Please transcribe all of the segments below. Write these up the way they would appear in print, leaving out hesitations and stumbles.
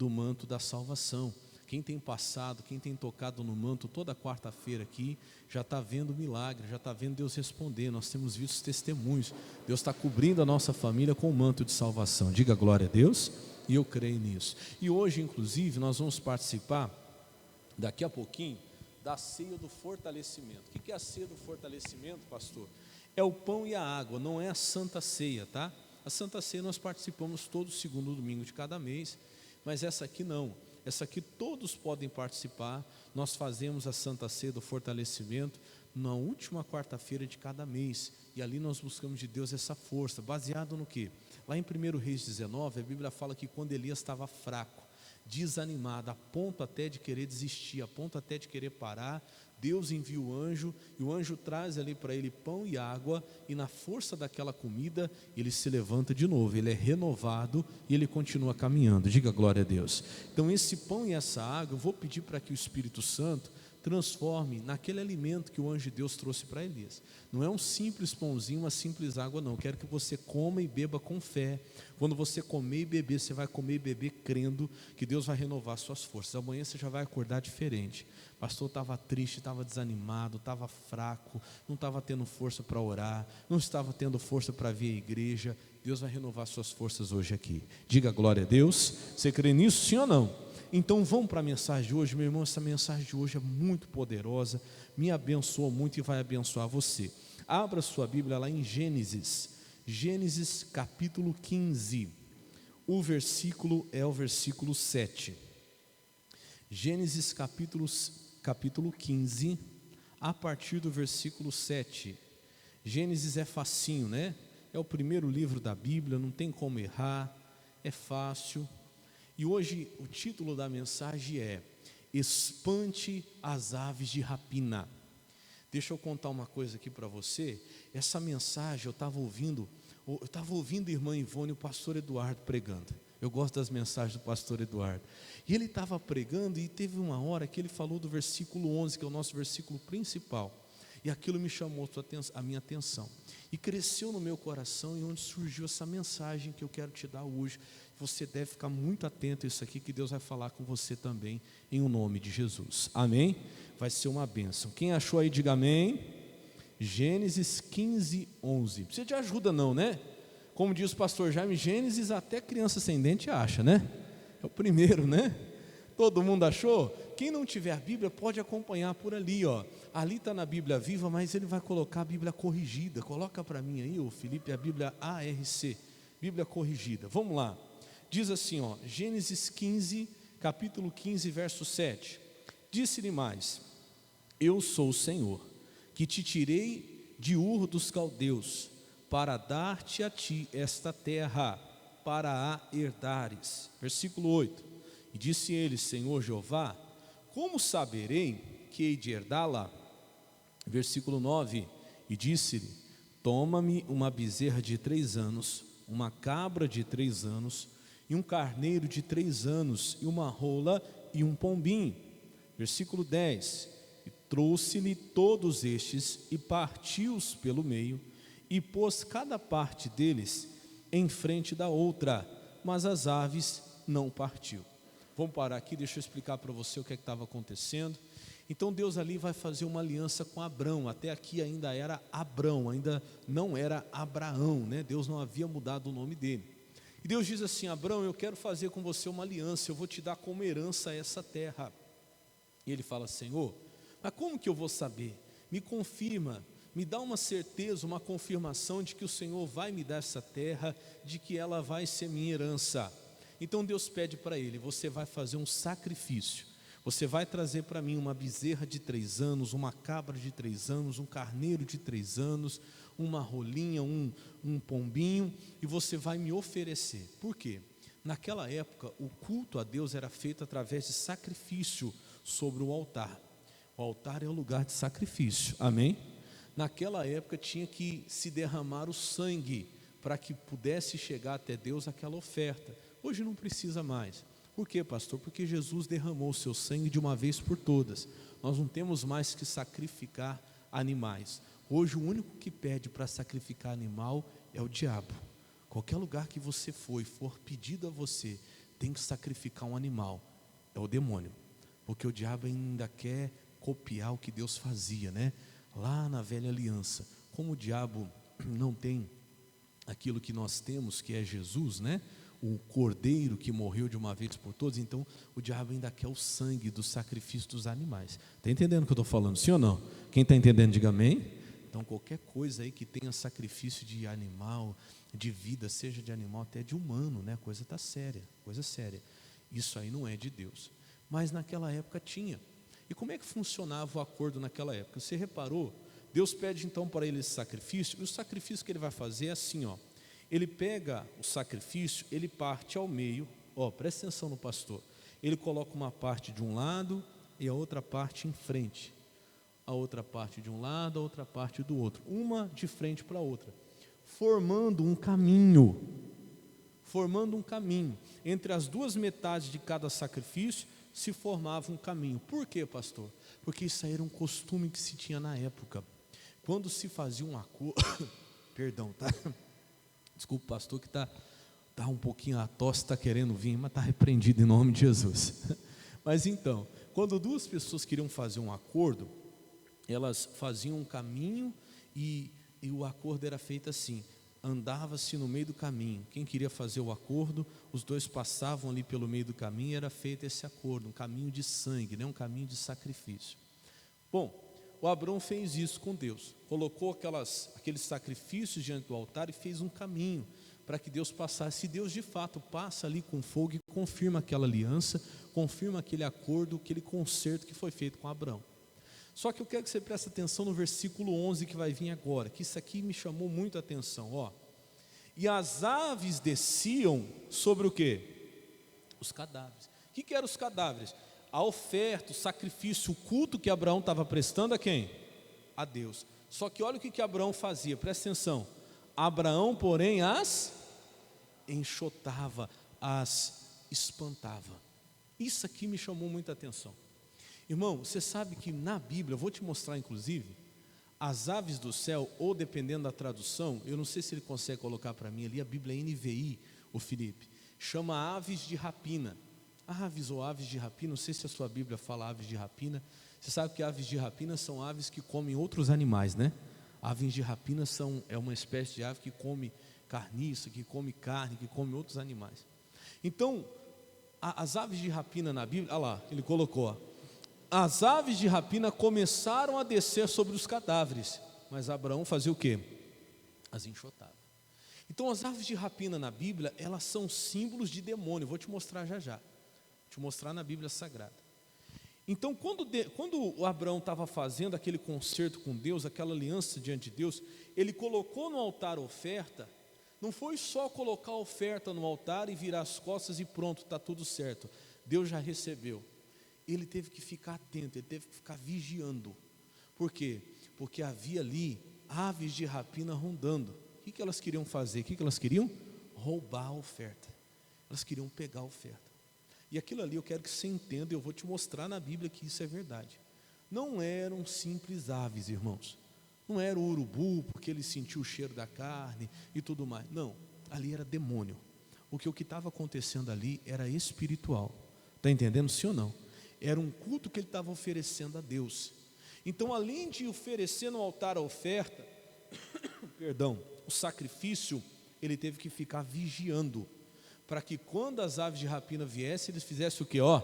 do manto da salvação. Quem tem passado, quem tem tocado no manto toda quarta-feira aqui, já está vendo milagre, já está vendo Deus responder. Nós temos visto os testemunhos. Deus está cobrindo a nossa família com o manto de salvação. Diga glória a Deus, e eu creio nisso. E hoje, inclusive, nós vamos participar, daqui a pouquinho, da ceia do fortalecimento. O que é a ceia do fortalecimento, pastor? É o pão e a água, não é a santa ceia, tá? A santa ceia nós participamos todo segundo domingo de cada mês, mas essa aqui não. Essa aqui todos podem participar. Nós fazemos a Santa Ceia do Fortalecimento na última quarta-feira de cada mês, e ali nós buscamos de Deus essa força, baseado no quê? Lá em 1 Reis 19, a Bíblia fala que quando Elias estava fraco, desanimado, a ponto até de querer desistir, a ponto até de querer parar, Deus envia o anjo, e o anjo traz ali para ele pão e água, e na força daquela comida, ele se levanta de novo, ele é renovado, e ele continua caminhando. Diga glória a Deus. Então esse pão e essa água, eu vou pedir para que o Espírito Santo transforme naquele alimento que o anjo de Deus trouxe para Elias. Não é um simples pãozinho, uma simples água não. Eu quero que você coma e beba com fé. Quando você comer e beber, você vai comer e beber crendo que Deus vai renovar suas forças. Amanhã você já vai acordar diferente. O pastor estava triste, estava desanimado, estava fraco, não estava tendo força para orar, não estava tendo força para vir à igreja. Deus vai renovar suas forças hoje aqui. Diga glória a Deus. Você crê nisso, sim ou não? Então vamos para a mensagem de hoje, meu irmão. Essa mensagem de hoje é muito poderosa, me abençoa muito e vai abençoar você. Abra sua Bíblia lá em Gênesis capítulo 15, o versículo é o versículo 7. Gênesis capítulo 15, a partir do versículo 7. Gênesis é facinho, né? É o primeiro livro da Bíblia, não tem como errar, é fácil. E hoje o título da mensagem é Espante as aves de rapina. Deixa eu contar uma coisa aqui para você. Essa mensagem eu estava ouvindo a irmã Ivone e o pastor Eduardo pregando. Eu gosto das mensagens do pastor Eduardo. E ele estava pregando e teve uma hora que ele falou do versículo 11, que é o nosso versículo principal. E aquilo me chamou a minha atenção. E cresceu no meu coração, e onde surgiu essa mensagem que eu quero te dar hoje. Você deve ficar muito atento a isso aqui, que Deus vai falar com você também, em o nome de Jesus. Amém? Vai ser uma bênção. Quem achou aí, diga amém. Gênesis 15, 11. Não precisa de ajuda não, né? Como diz o pastor Jaime, Gênesis até criança sem dente acha, né? É o primeiro, né? Todo mundo achou? Quem não tiver a Bíblia pode acompanhar por ali, ó. Ali está na Bíblia Viva, mas ele vai colocar a Bíblia corrigida. Coloca para mim aí, ô Felipe, a Bíblia ARC, Bíblia corrigida. Vamos lá. Diz assim, ó, Gênesis 15, capítulo 15, verso 7. Disse-lhe mais: Eu sou o Senhor, que te tirei de Ur dos Caldeus, para dar-te a ti esta terra, para a herdares. Versículo 8. E disse ele: Senhor Jeová, como saberei que hei de herdá-la? Versículo 9. E disse-lhe: Toma-me uma bezerra de 3 anos, uma cabra de 3 anos, e um carneiro de 3 anos, e uma rola e um pombinho. Versículo 10. E trouxe-lhe todos estes, e partiu-os pelo meio, e pôs cada parte deles em frente da outra, mas as aves não partiu. Vamos parar aqui, deixa eu explicar para você o que estava acontecendo. Então Deus ali vai fazer uma aliança com Abrão. Até aqui ainda era Abrão, ainda não era Abraão, né? Deus não havia mudado o nome dele. E Deus diz assim: Abrão, eu quero fazer com você uma aliança, eu vou te dar como herança essa terra. E ele fala: Senhor, mas como que eu vou saber? Me confirma, me dá uma certeza, uma confirmação de que o Senhor vai me dar essa terra, de que ela vai ser minha herança. Então Deus pede para ele: você vai fazer um sacrifício, você vai trazer para mim uma bezerra de 3 anos, uma cabra de 3 anos, um carneiro de 3 anos, uma rolinha, um pombinho, e você vai me oferecer. Por quê? Naquela época o culto a Deus era feito através de sacrifício sobre o altar. O altar é o lugar de sacrifício, amém? Naquela época tinha que se derramar o sangue para que pudesse chegar até Deus aquela oferta. Hoje não precisa mais. Por quê, pastor? Porque Jesus derramou o seu sangue de uma vez por todas. Nós não temos mais que sacrificar animais. Hoje o único que pede para sacrificar animal é o diabo. Qualquer lugar que você for pedido a você, tem que sacrificar um animal. É o demônio, porque o diabo ainda quer copiar o que Deus fazia, né? Lá na velha aliança, como o diabo não tem aquilo que nós temos, que é Jesus, né? O cordeiro que morreu de uma vez por todas, então o diabo ainda quer o sangue do sacrifício dos animais. Está entendendo o que eu estou falando, sim ou não? Quem está entendendo, diga amém. Então qualquer coisa aí que tenha sacrifício de animal, de vida, seja de animal até de humano, né? Coisa está séria, coisa séria. Isso aí não é de Deus, mas naquela época tinha. E como é que funcionava o acordo naquela época? Você reparou? Deus pede então para ele esse sacrifício, e o sacrifício que ele vai fazer é assim, ó. Ele pega o sacrifício, ele parte ao meio, ó, presta atenção no pastor. Ele coloca uma parte de um lado e a outra parte em frente. A outra parte de um lado, a outra parte do outro. Uma de frente para a outra. Formando um caminho. Formando um caminho. Entre as duas metades de cada sacrifício se formava um caminho. Por quê, pastor? Porque isso aí era um costume que se tinha na época. Quando se fazia um acordo... Perdão, tá? Desculpa, pastor, que está um pouquinho, a tosse está querendo vir, mas está repreendido em nome de Jesus. Mas então, quando duas pessoas queriam fazer um acordo, elas faziam um caminho e o acordo era feito assim, andava-se no meio do caminho. Quem queria fazer o acordo, os dois passavam ali pelo meio do caminho e era feito esse acordo, um caminho de sangue, né? Um caminho de sacrifício. Bom, o Abrão fez isso com Deus, colocou aqueles sacrifícios diante do altar e fez um caminho para que Deus passasse. E Deus de fato passa ali com fogo e confirma aquela aliança, confirma aquele acordo, aquele concerto que foi feito com Abrão. Só que eu quero que você preste atenção no versículo 11 que vai vir agora, que isso aqui me chamou muito a atenção, ó. E as aves desciam sobre o quê? Os cadáveres. O que eram os cadáveres? A oferta, o sacrifício, o culto que Abraão estava prestando a quem? A Deus. Só que olha o que Abraão fazia, presta atenção. Abraão, porém, as enxotava, as espantava. Isso aqui me chamou muita atenção. Irmão, você sabe que na Bíblia, eu vou te mostrar inclusive, as aves do céu, ou dependendo da tradução, eu não sei se ele consegue colocar para mim ali, a Bíblia NVI, o Felipe, chama aves de rapina. Aves ou aves de rapina, não sei se a sua Bíblia fala aves de rapina. Você sabe que aves de rapina são aves que comem outros animais, né? Aves de rapina é uma espécie de ave que come carniça, que come carne, que come outros animais. Então, as aves de rapina na Bíblia, olha lá, ele colocou, ó, as aves de rapina começaram a descer sobre os cadáveres, mas Abraão fazia o quê? As enxotava. Então as aves de rapina na Bíblia, elas são símbolos de demônio, vou te mostrar já já. Te mostrar na Bíblia Sagrada. Então quando o Abraão estava fazendo aquele concerto com Deus, aquela aliança diante de Deus, ele colocou no altar a oferta. Não foi só colocar a oferta no altar e virar as costas e pronto, está tudo certo, Deus já recebeu. Ele teve que ficar atento, ele teve que ficar vigiando. Por quê? Porque havia ali aves de rapina rondando. O que elas queriam fazer? O que elas queriam? Roubar a oferta. Elas queriam pegar a oferta. E aquilo ali eu quero que você entenda, eu vou te mostrar na Bíblia que isso é verdade. Não eram simples aves, irmãos. Não era o urubu, porque ele sentiu o cheiro da carne e tudo mais. Não, ali era demônio. O que estava acontecendo ali era espiritual. Está entendendo, sim ou não? Era um culto que ele estava oferecendo a Deus. Então, além de oferecer no altar a oferta, perdão, o sacrifício, ele teve que ficar vigiando, para que quando as aves de rapina viessem, eles fizessem o que? Ó,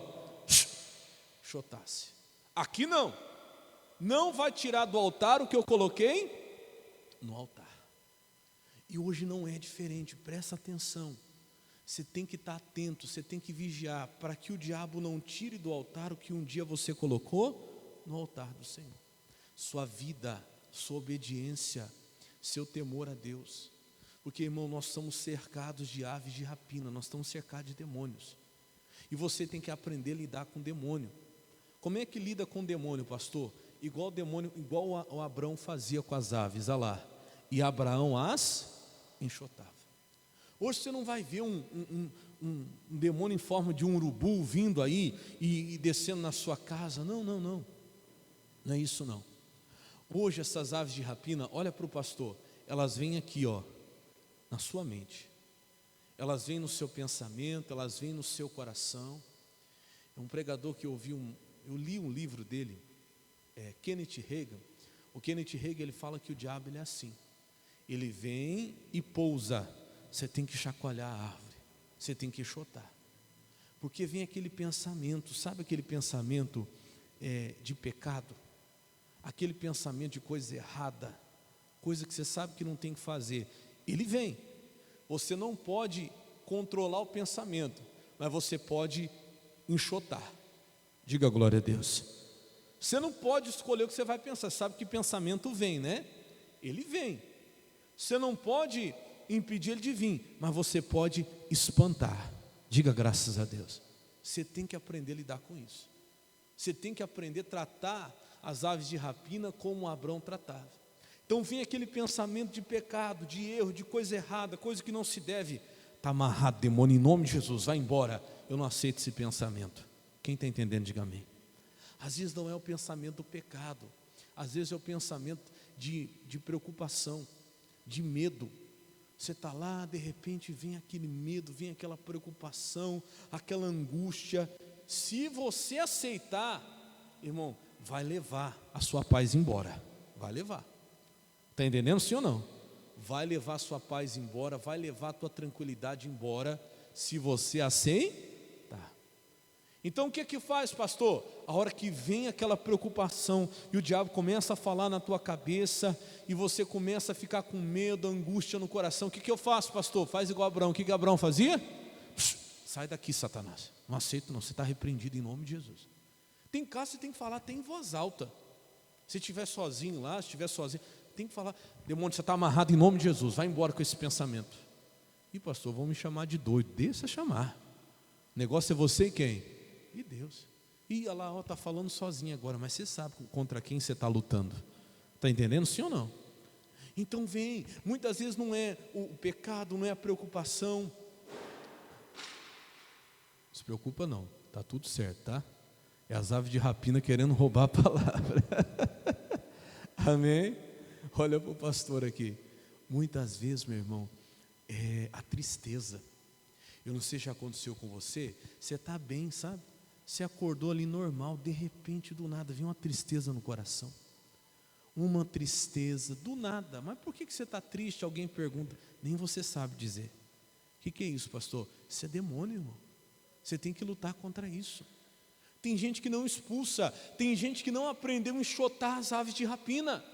chotasse. Aqui não vai tirar do altar o que eu coloquei no altar. E hoje não é diferente, presta atenção. Você tem que estar atento, você tem que vigiar, para que o diabo não tire do altar o que um dia você colocou no altar do Senhor. Sua vida, sua obediência, seu temor a Deus. Porque, irmão, nós somos cercados de aves de rapina, nós estamos cercados de demônios. E você tem que aprender a lidar com o demônio. Como é que lida com o demônio, pastor? Igual o demônio, igual o Abraão fazia com as aves, olha lá. E Abraão as enxotava. Hoje você não vai ver um demônio em forma de um urubu vindo aí e descendo na sua casa. Não. Não é isso não. Hoje essas aves de rapina, olha para o pastor, elas vêm aqui, ó, na sua mente. elas vêm no seu pensamento, elas vêm no seu coração. É um pregador que eu li um livro dele, Kenneth Hagin. O Kenneth Hagin, ele fala que o diabo ele é assim, ele vem e pousa, você tem que chacoalhar a árvore, você tem que enxotar, porque vem aquele pensamento, sabe aquele pensamento de pecado, aquele pensamento de coisa errada, coisa que você sabe que não tem que fazer, ele vem. Você não pode controlar o pensamento, mas você pode enxotar. Diga glória a Deus. Você não pode escolher o que você vai pensar, sabe que pensamento vem, né? Ele vem. Você não pode impedir ele de vir, mas você pode espantar. Diga graças a Deus. Você tem que aprender a lidar com isso. Você tem que aprender a tratar as aves de rapina como Abrão tratava. Então vem aquele pensamento de pecado, de erro, de coisa errada, coisa que não se deve. Está amarrado, demônio, em nome de Jesus, vai embora. Eu não aceito esse pensamento. Quem está entendendo, diga amém. Às vezes não é o pensamento do pecado, às vezes é o pensamento de preocupação, de medo. Você está lá, de repente vem aquele medo, vem aquela preocupação, aquela angústia. Se você aceitar, irmão, vai levar a sua paz embora, vai levar. Está entendendo, sim ou não? Vai levar a sua paz embora, vai levar a tua tranquilidade embora, se você aceitar. Então o que é que faz, pastor? A hora que vem aquela preocupação e o diabo começa a falar na tua cabeça e você começa a ficar com medo, angústia no coração, o que eu faço, pastor? Faz igual Abraão. O que Abraão fazia? Sai daqui, Satanás, não aceito não, você está repreendido em nome de Jesus. Tem caso que você tem que falar até em voz alta. Se estiver sozinho lá, se estiver sozinho, tem que falar, demônio, você está amarrado em nome de Jesus, vai embora com esse pensamento. E pastor, vão me chamar de doido, deixa chamar. O negócio é você e quem? E Deus. E olha lá, está falando sozinho agora, mas você sabe contra quem você está lutando. Está entendendo, sim ou não? Então vem, muitas vezes não é o pecado, não é a preocupação. Não se preocupa não, está tudo certo, tá? É as aves de rapina querendo roubar a palavra. Amém? Olha para o pastor aqui. Muitas vezes, meu irmão, é a tristeza. Eu não sei se já aconteceu com você. Você está bem, sabe? Você acordou ali normal, de repente, do nada, vem uma tristeza no coração. Uma tristeza, do nada. Mas por que você está triste? Alguém pergunta. Nem você sabe dizer. O que é isso, pastor? Isso é demônio, irmão. Você tem que lutar contra isso. Tem gente que não expulsa. Tem gente que não aprendeu a enxotar as aves de rapina.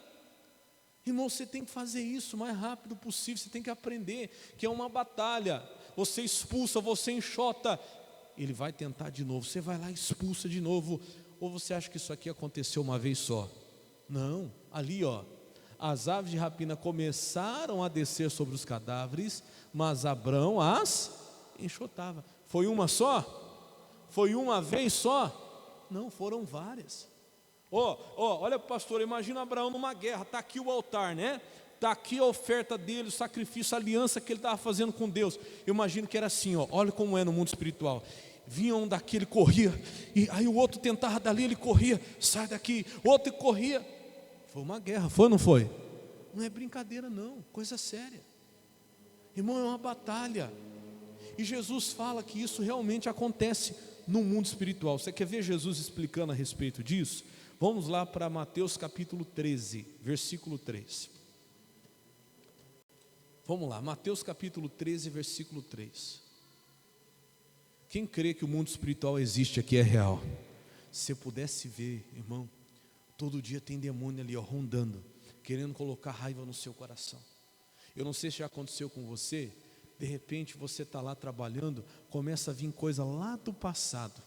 Irmão, você tem que fazer isso o mais rápido possível. Você tem que aprender que é uma batalha. Você expulsa, você enxota, ele vai tentar de novo. Você vai lá e expulsa de novo. Ou você acha que isso aqui aconteceu uma vez só? Não, ali ó, as aves de rapina começaram a descer sobre os cadáveres, mas Abrão as enxotava. Foi uma só? Foi uma vez só? Não, foram várias. Olha pastor, imagina Abraão numa guerra, está aqui o altar, né? Está aqui a oferta dele, o sacrifício, a aliança que ele estava fazendo com Deus. Eu imagino que era assim, olha como é no mundo espiritual. Vinha um daqui, ele corria, e aí o outro tentava dali, ele corria, sai daqui, outro corria. Foi uma guerra, foi ou não foi? Não é brincadeira não, coisa séria. Irmão, é uma batalha. E Jesus fala que isso realmente acontece no mundo espiritual. Você quer ver Jesus explicando a respeito disso? Vamos lá para Mateus capítulo 13, versículo 3. Vamos lá, Mateus capítulo 13, versículo 3. Quem crê que o mundo espiritual existe aqui é real? Se você pudesse ver, irmão, todo dia tem demônio ali rondando, querendo colocar raiva no seu coração. Eu não sei se já aconteceu com você. De repente você está lá trabalhando, começa a vir coisa lá do passado.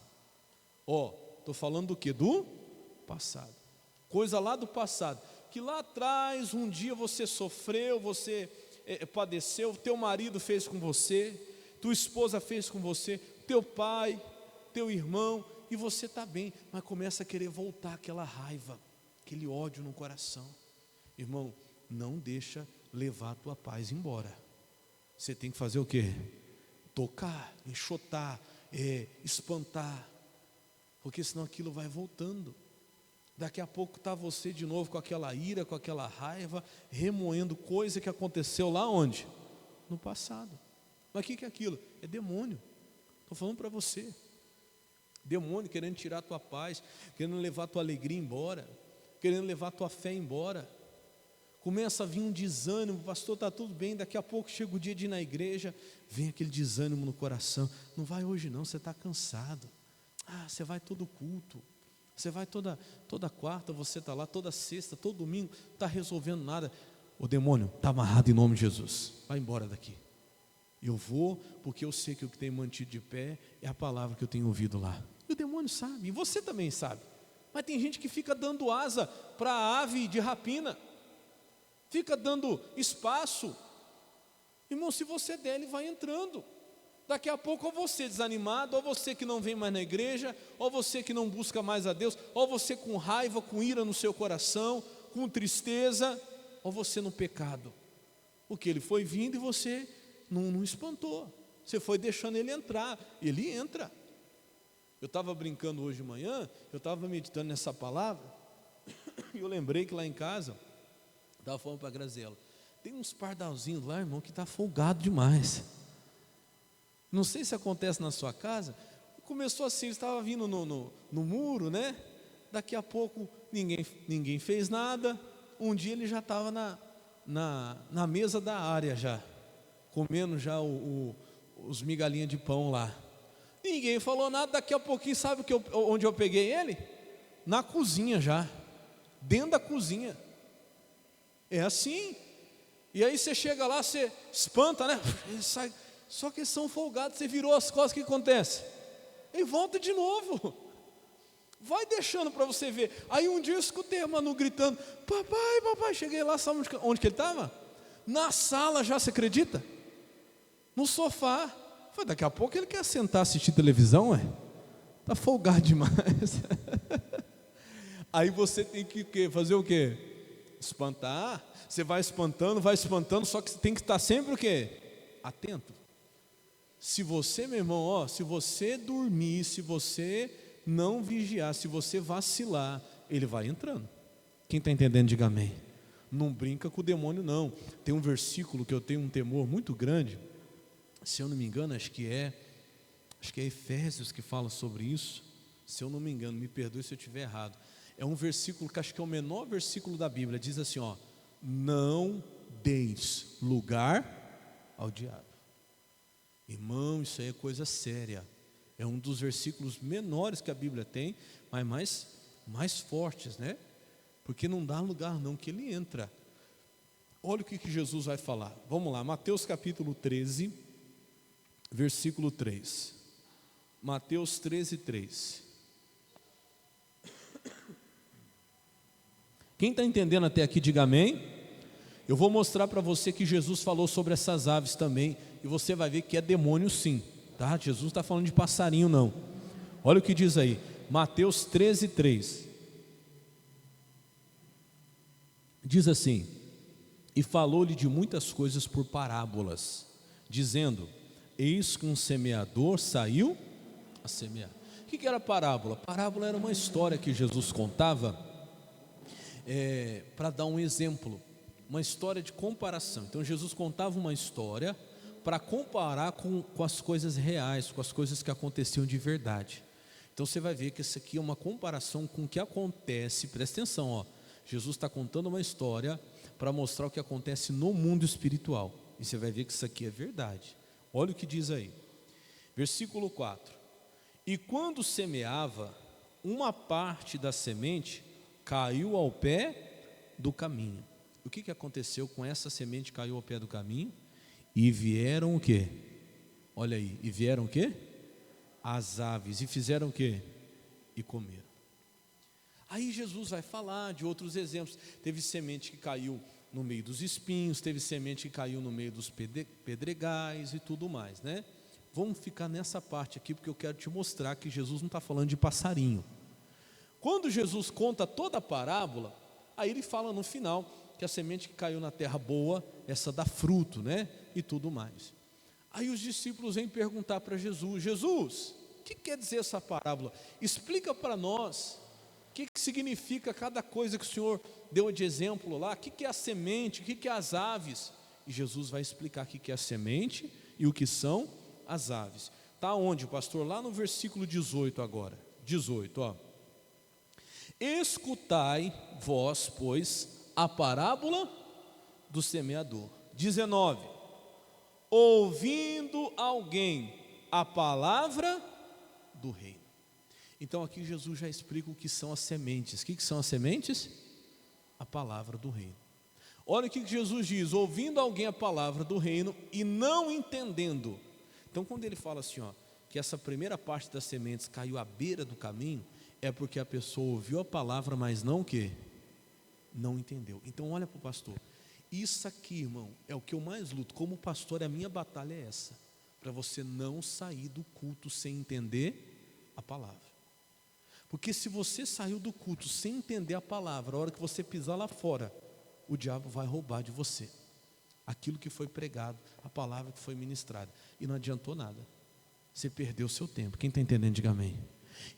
Estou falando do que? Do passado. Coisa lá do passado, que lá atrás um dia você sofreu, você padeceu, teu marido fez com você, tua esposa fez com você, teu pai, teu irmão, e você está bem, mas começa a querer voltar aquela raiva, aquele ódio no coração. Irmão, não deixa levar a tua paz embora. Você tem que fazer o quê? Tocar, enxotar, espantar, porque senão aquilo vai voltando. Daqui a pouco está você de novo com aquela ira, com aquela raiva, remoendo coisa que aconteceu lá onde? No passado. Mas o que é aquilo? É demônio. Estou falando para você. Demônio querendo tirar a tua paz, querendo levar a tua alegria embora, querendo levar a tua fé embora. Começa a vir um desânimo, pastor, está tudo bem, daqui a pouco chega o dia de ir na igreja, vem aquele desânimo no coração. Não vai hoje não, você está cansado. Você vai todo culto, você vai toda quarta, você está lá, toda sexta, todo domingo, não está resolvendo nada. O demônio está amarrado em nome de Jesus, vai embora daqui. Eu vou, porque eu sei que o que tem mantido de pé é a palavra que eu tenho ouvido lá. E o demônio sabe, e você também sabe. Mas tem gente que fica dando asa para a ave de rapina, fica dando espaço. Irmão, se você der, ele vai entrando. Daqui a pouco, ou você desanimado, ou você que não vem mais na igreja, ou você que não busca mais a Deus, ou você com raiva, com ira no seu coração, com tristeza, ou você no pecado. Porque ele foi vindo e você não espantou. Você foi deixando ele entrar, ele entra. Eu estava brincando hoje de manhã, eu estava meditando nessa palavra, e eu lembrei que lá em casa, estava falando para a Graziela, tem uns pardalzinhos lá, irmão, que está folgado demais. Não sei se acontece na sua casa. Começou assim, estava vindo no muro, né? Daqui a pouco ninguém fez nada. Um dia ele já estava na mesa da área já, comendo já os migalhinhas de pão lá. Ninguém falou nada. Daqui a pouquinho, sabe onde eu peguei ele? Na cozinha já, dentro da cozinha. É assim. E aí você chega lá, você espanta, né? Ele sai. Só que eles são folgados, você virou as costas, o que acontece? Ele volta de novo. Vai deixando para você ver. Aí um dia eu escutei a Manu gritando, papai, cheguei lá, sabe onde que ele estava? Na sala já, você acredita? No sofá. Falei, daqui a pouco ele quer sentar, assistir televisão, está folgado demais. Aí você tem que fazer o quê? Espantar. Você vai espantando, só que você tem que estar sempre o quê? Atento. Se você, meu irmão, se você dormir, se você não vigiar, se você vacilar, ele vai entrando. Quem está entendendo, diga amém. Não brinca com o demônio não. Tem um versículo que eu tenho um temor muito grande, se eu não me engano, acho que é Efésios que fala sobre isso. Se eu não me engano, me perdoe se eu estiver errado. É um versículo que acho que é o menor versículo da Bíblia. Diz assim, não deis lugar ao diabo. Irmão, isso aí é coisa séria. É um dos versículos menores que a Bíblia tem, mas mais fortes, né? Porque não dá lugar não, que ele entra. Olha o que Jesus vai falar. Vamos lá, Mateus capítulo 13, versículo 3. Mateus 13, 3. Quem está entendendo até aqui, diga amém. Eu vou mostrar para você que Jesus falou sobre essas aves também, e você vai ver que é demônio sim, tá? Jesus não está falando de passarinho não. Olha o que diz aí, Mateus 13, 3. Diz assim, e falou-lhe de muitas coisas por parábolas, dizendo, eis que um semeador saiu a semear. O que era parábola? Parábola era uma história que Jesus contava, para dar um exemplo, uma história de comparação. Então Jesus contava uma história para comparar com as coisas reais, com as coisas que aconteciam de verdade. Então você vai ver que isso aqui é uma comparação com o que acontece. Presta atenção, Jesus está contando uma história para mostrar o que acontece no mundo espiritual, e você vai ver que isso aqui é verdade. Olha o que diz aí, versículo 4. E quando semeava, uma parte da semente caiu ao pé do caminho. O que aconteceu com essa semente que caiu ao pé do caminho? E vieram o quê? Olha aí, e vieram o quê? As aves, e fizeram o quê? E comeram. Aí Jesus vai falar de outros exemplos. Teve semente que caiu no meio dos espinhos, teve semente que caiu no meio dos pedregais e tudo mais, né? Vamos ficar nessa parte aqui, porque eu quero te mostrar que Jesus não está falando de passarinho. Quando Jesus conta toda a parábola, aí ele fala no final que a semente que caiu na terra boa, essa dá fruto, né? E tudo mais. Aí os discípulos vêm perguntar para Jesus, Jesus, o que quer dizer essa parábola? Explica para nós, o que significa cada coisa que o Senhor deu de exemplo lá, o que é a semente, o que é as aves? E Jesus vai explicar o que é a semente e o que são as aves. Está onde, pastor? Lá no versículo 18 agora. 18, ó. Escutai vós, pois, a parábola do semeador. 19. Ouvindo alguém a palavra do reino. Então aqui Jesus já explica o que são as sementes. O que são as sementes? A palavra do reino. Olha o que Jesus diz: ouvindo alguém a palavra do reino e não entendendo. Então quando ele fala assim, ó, que essa primeira parte das sementes caiu à beira do caminho, é porque a pessoa ouviu a palavra, mas não o quê? Não entendeu. Então olha para o pastor, isso aqui, irmão, é o que eu mais luto. Como pastor, a minha batalha é essa, para você não sair do culto sem entender a palavra. Porque se você saiu do culto sem entender a palavra, a hora que você pisar lá fora, o diabo vai roubar de você aquilo que foi pregado, a palavra que foi ministrada, e não adiantou nada. Você perdeu o seu tempo. Quem está entendendo, diga amém.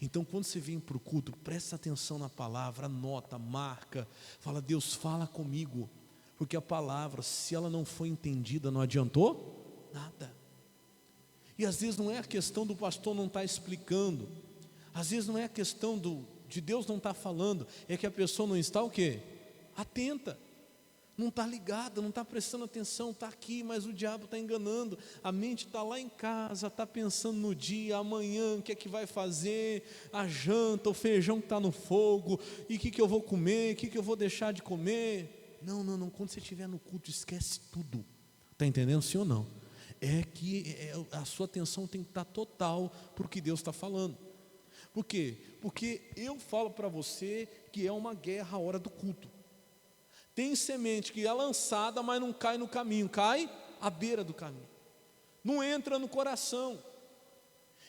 Então quando você vem para o culto, presta atenção na palavra, anota, marca, fala: Deus, fala comigo, porque a palavra, se ela não foi entendida, não adiantou nada. E às vezes não é a questão do pastor não estar explicando, às vezes não é a questão de Deus não estar falando, é que a pessoa não está o quê? Atenta, não está ligada, não está prestando atenção, está aqui, mas o diabo está enganando, a mente está lá em casa, está pensando no dia, amanhã, o que é que vai fazer, a janta, o feijão que está no fogo, e o que eu vou comer, o que eu vou deixar de comer. Não, quando você estiver no culto, esquece tudo, está entendendo, sim ou não? É que a sua atenção tem que estar total para o que Deus está falando. Por quê? Porque eu falo para você que é uma guerra a hora do culto. Tem semente que é lançada, mas não cai no caminho, cai à beira do caminho, não entra no coração.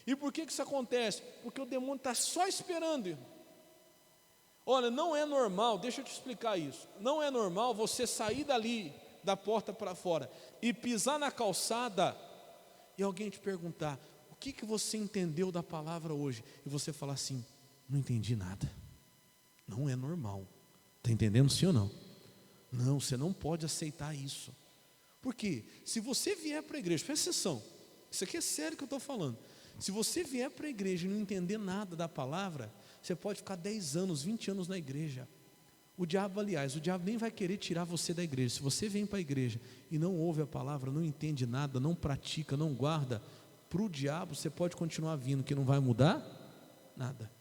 E por que isso acontece? Porque o demônio está só esperando, irmão. Olha, não é normal, deixa eu te explicar isso. Não é normal você sair dali, da porta para fora, e pisar na calçada, e alguém te perguntar: o que você entendeu da palavra hoje? E você falar assim: não entendi nada. Não é normal. Está entendendo, sim ou não? Não, você não pode aceitar isso. Por quê? Se você vier para a igreja, presta atenção, isso aqui é sério que eu estou falando. Se você vier para a igreja e não entender nada da palavra, você pode ficar 10 anos, 20 anos na igreja. O diabo nem vai querer tirar você da igreja. Se você vem para a igreja e não ouve a palavra, não entende nada, não pratica, não guarda, para o diabo você pode continuar vindo, que não vai mudar nada.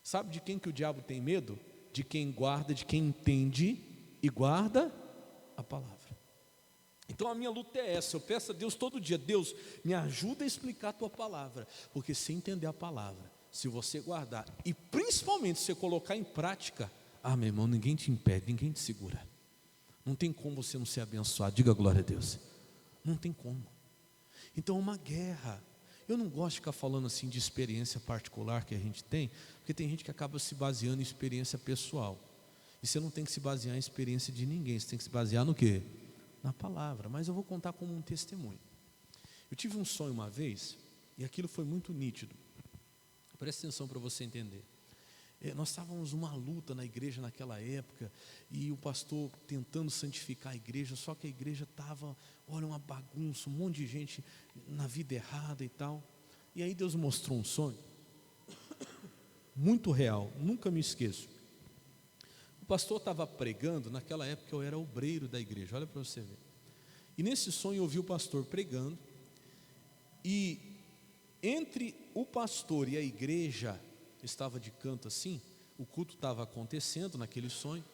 Sabe de quem que o diabo tem medo? De quem guarda, de quem entende e guarda a palavra. Então a minha luta é essa, eu peço a Deus todo dia: Deus, me ajuda a explicar a tua palavra, porque se entender a palavra, se você guardar, e principalmente se você colocar em prática, meu irmão, ninguém te impede, ninguém te segura. Não tem como você não ser abençoado, diga glória a Deus. Não tem como. Então é uma guerra. Eu não gosto de ficar falando assim de experiência particular que a gente tem, porque tem gente que acaba se baseando em experiência pessoal. E você não tem que se basear em experiência de ninguém, você tem que se basear no quê? Na palavra. Mas eu vou contar como um testemunho. Eu tive um sonho uma vez, e aquilo foi muito nítido. Presta atenção para você entender. Nós estávamos numa luta na igreja naquela época, e o pastor tentando santificar a igreja, só que a igreja estava, olha, uma bagunça, um monte de gente na vida errada e tal. E aí Deus mostrou um sonho muito real, nunca me esqueço. O pastor estava pregando, naquela época eu era obreiro da igreja, olha para você ver. E nesse sonho eu ouvi o pastor pregando, e entre o pastor e a igreja, estava de canto assim, o culto estava acontecendo naquele sonho,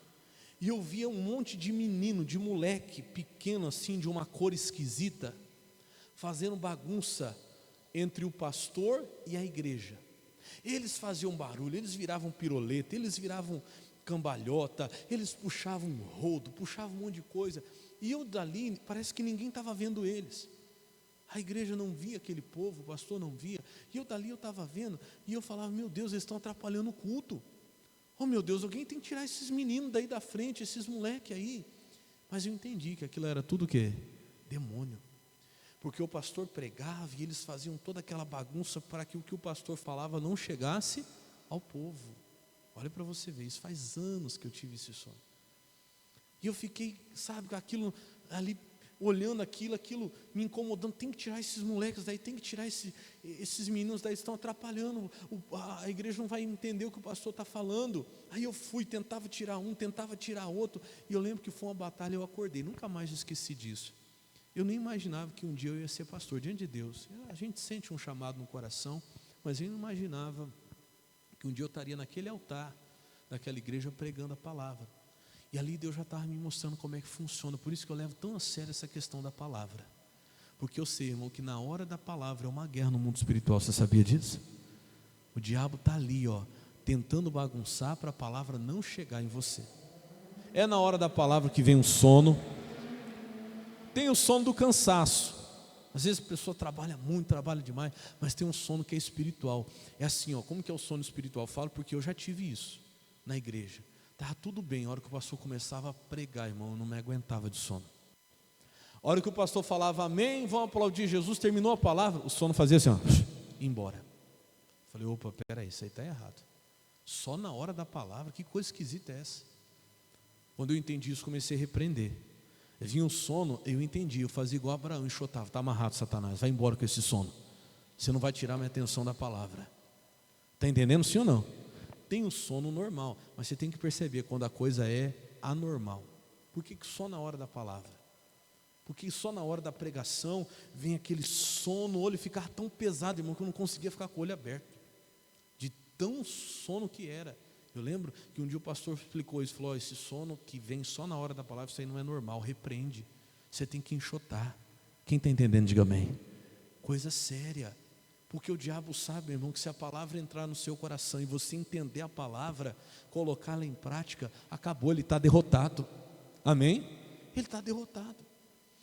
e eu via um monte de menino, de moleque pequeno assim, de uma cor esquisita, fazendo bagunça entre o pastor e a igreja. Eles faziam barulho, eles viravam piroleta, eles viravam cambalhota, eles puxavam um rodo, puxavam um monte de coisa, e eu dali, parece que ninguém estava vendo eles. A igreja não via aquele povo, o pastor não via, e eu dali eu estava vendo, e eu falava: meu Deus, eles estão atrapalhando o culto. Oh meu Deus, alguém tem que tirar esses meninos daí da frente, esses moleques aí. Mas eu entendi que aquilo era tudo o quê? Demônio. Porque o pastor pregava e eles faziam toda aquela bagunça para que o que o pastor falava não chegasse ao povo. Olha para você ver, isso faz anos que eu tive esse sonho. E eu fiquei, sabe, com aquilo ali olhando aquilo me incomodando. Tem que tirar esses moleques daí, tem que tirar esses meninos daí, estão atrapalhando, a igreja não vai entender o que o pastor está falando. Aí eu fui, tentava tirar um, tentava tirar outro, e eu lembro que foi uma batalha. Eu acordei, nunca mais esqueci disso. Eu nem imaginava que um dia eu ia ser pastor, diante de Deus. A gente sente um chamado no coração, mas eu não imaginava que um dia eu estaria naquele altar, daquela igreja, pregando a palavra. E ali Deus já estava me mostrando como é que funciona. Por isso que eu levo tão a sério essa questão da palavra. Porque eu sei, irmão, que na hora da palavra é uma guerra no mundo espiritual. Você sabia disso? O diabo está ali, tentando bagunçar para a palavra não chegar em você. É na hora da palavra que vem o sono. Tem o sono do cansaço. Às vezes a pessoa trabalha muito, trabalha demais, mas tem um sono que é espiritual. É assim, como que é o sono espiritual? Eu falo porque eu já tive isso na igreja. Estava tudo bem, a hora que o pastor começava a pregar, irmão, eu não me aguentava de sono. A hora que o pastor falava amém, vão aplaudir Jesus, terminou a palavra, o sono fazia assim, ia embora. Falei, opa, peraí, isso aí está errado. Só na hora da palavra, que coisa esquisita é essa? Quando eu entendi isso, comecei a repreender. Vinha um sono, eu entendi, eu fazia igual Abraão, enxotava, está amarrado, Satanás, vai embora com esse sono. Você não vai tirar minha atenção da palavra. Está entendendo, sim ou não? Tem o sono normal, mas você tem que perceber quando a coisa é anormal. Por que só na hora da palavra? Porque só na hora da pregação vem aquele sono, o olho ficava tão pesado, irmão, que eu não conseguia ficar com o olho aberto, de tão sono que era. Eu lembro que um dia o pastor explicou isso, falou, esse sono que vem só na hora da palavra, isso aí não é normal, repreende, você tem que enxotar. Quem está entendendo, diga amém. Coisa séria. Porque o diabo sabe, irmão, que se a palavra entrar no seu coração e você entender a palavra, colocá-la em prática, acabou, ele está derrotado. Amém? Ele está derrotado.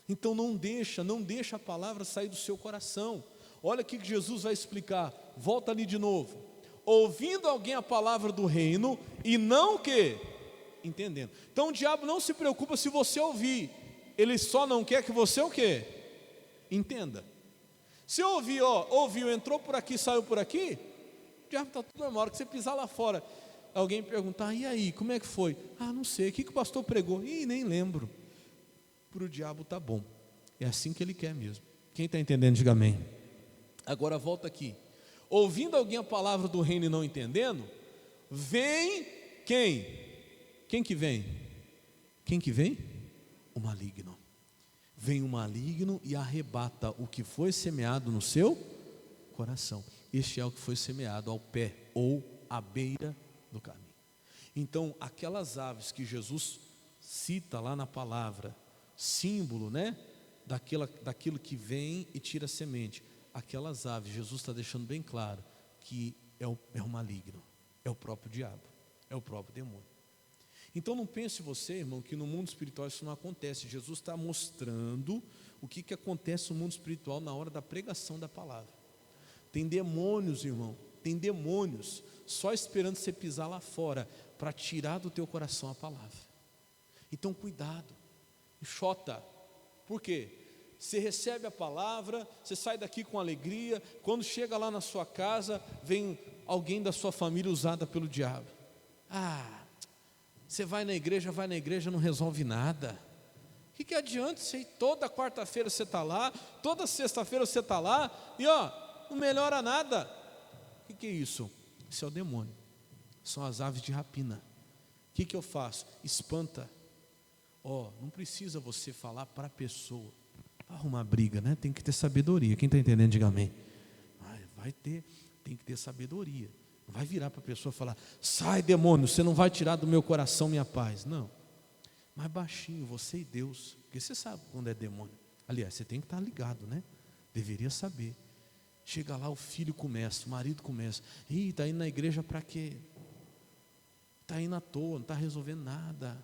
Então não deixa a palavra sair do seu coração. Olha o que Jesus vai explicar. Volta ali de novo. Ouvindo alguém a palavra do reino e não o quê? Entendendo. Então o diabo não se preocupa se você ouvir. Ele só não quer que você o quê? Entenda. Se eu ouvir, ouviu, entrou por aqui, saiu por aqui, o diabo está tudo normal. A hora que você pisar lá fora, alguém perguntar, e aí, como é que foi? Não sei, o que o pastor pregou? Nem lembro. Para o diabo está bom, é assim que ele quer mesmo. Quem está entendendo, diga amém. Agora volta aqui. Ouvindo alguém a palavra do reino e não entendendo, vem quem? Quem que vem? Quem que vem? O maligno. Vem o maligno e arrebata o que foi semeado no seu coração. Este é o que foi semeado ao pé ou à beira do caminho. Então, aquelas aves que Jesus cita lá na palavra, símbolo, daquilo que vem e tira a semente. Aquelas aves, Jesus está deixando bem claro que é o maligno, é o próprio diabo, é o próprio demônio. Então não pense você, irmão, que no mundo espiritual isso não acontece. Jesus está mostrando o que acontece no mundo espiritual na hora da pregação da palavra. Tem demônios, irmão, tem demônios só esperando você pisar lá fora para tirar do teu coração a palavra. Então cuidado, enxota. Por quê? Você recebe a palavra, você sai daqui com alegria, quando chega lá na sua casa, vem alguém da sua família usada pelo diabo. Você vai na igreja, não resolve nada. O que adianta você ir toda quarta-feira você está lá, toda sexta-feira você está lá, e não melhora nada. O que é isso? Isso é o demônio, são as aves de rapina. O que eu faço? Espanta. Não precisa você falar para a pessoa, arrumar briga, tem que ter sabedoria. Quem está entendendo, diga amém. Tem que ter sabedoria. Não vai virar para a pessoa e falar, sai demônio, você não vai tirar do meu coração minha paz. Não, mas baixinho, você e Deus, porque você sabe quando é demônio. Aliás, você tem que estar ligado, deveria saber. Chega lá, o filho começa, o marido começa, está indo na igreja para quê? Está indo à toa, não está resolvendo nada.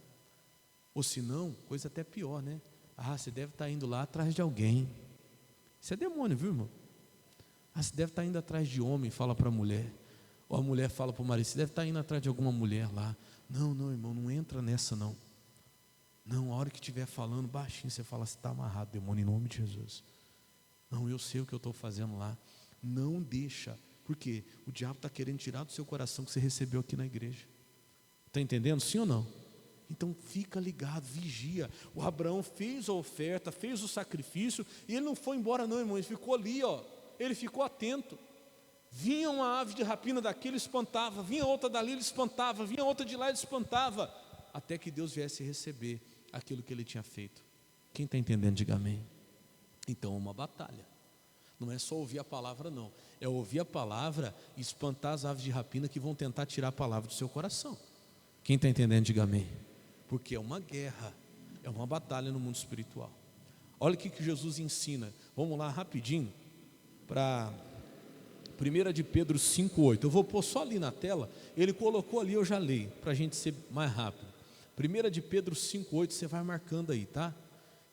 Ou se não, coisa até pior, você deve estar indo lá atrás de alguém. Isso é demônio, viu, irmão? Você deve estar indo atrás de homem, fala para a mulher. Ou a mulher fala para o marido, você deve estar indo atrás de alguma mulher lá. Não, irmão, não entra nessa não. Não, a hora que estiver falando baixinho, você fala, você está amarrado, demônio, em nome de Jesus. Não, eu sei o que eu estou fazendo lá. Não deixa, porque o diabo está querendo tirar do seu coração que você recebeu aqui na igreja. Está entendendo, sim ou não? Então fica ligado, vigia. O Abraão fez a oferta, fez o sacrifício, e ele não foi embora não, irmão, ele ficou ali, ó. Ele ficou atento. Vinha uma ave de rapina daqui, ele espantava, vinha outra dali, ele espantava, vinha outra de lá, ele espantava, até que Deus viesse receber aquilo que ele tinha feito. Quem está entendendo, diga amém. Então é uma batalha, não é só ouvir a palavra não, é ouvir a palavra e espantar as aves de rapina que vão tentar tirar a palavra do seu coração. Quem está entendendo, diga amém. Porque é uma guerra, é uma batalha no mundo espiritual. Olha o que Jesus ensina, vamos lá rapidinho, para 1 de Pedro 5,8, eu vou pôr só ali na tela, ele colocou ali, eu já leio, para a gente ser mais rápido. 1 de Pedro 5,8, você vai marcando aí, tá?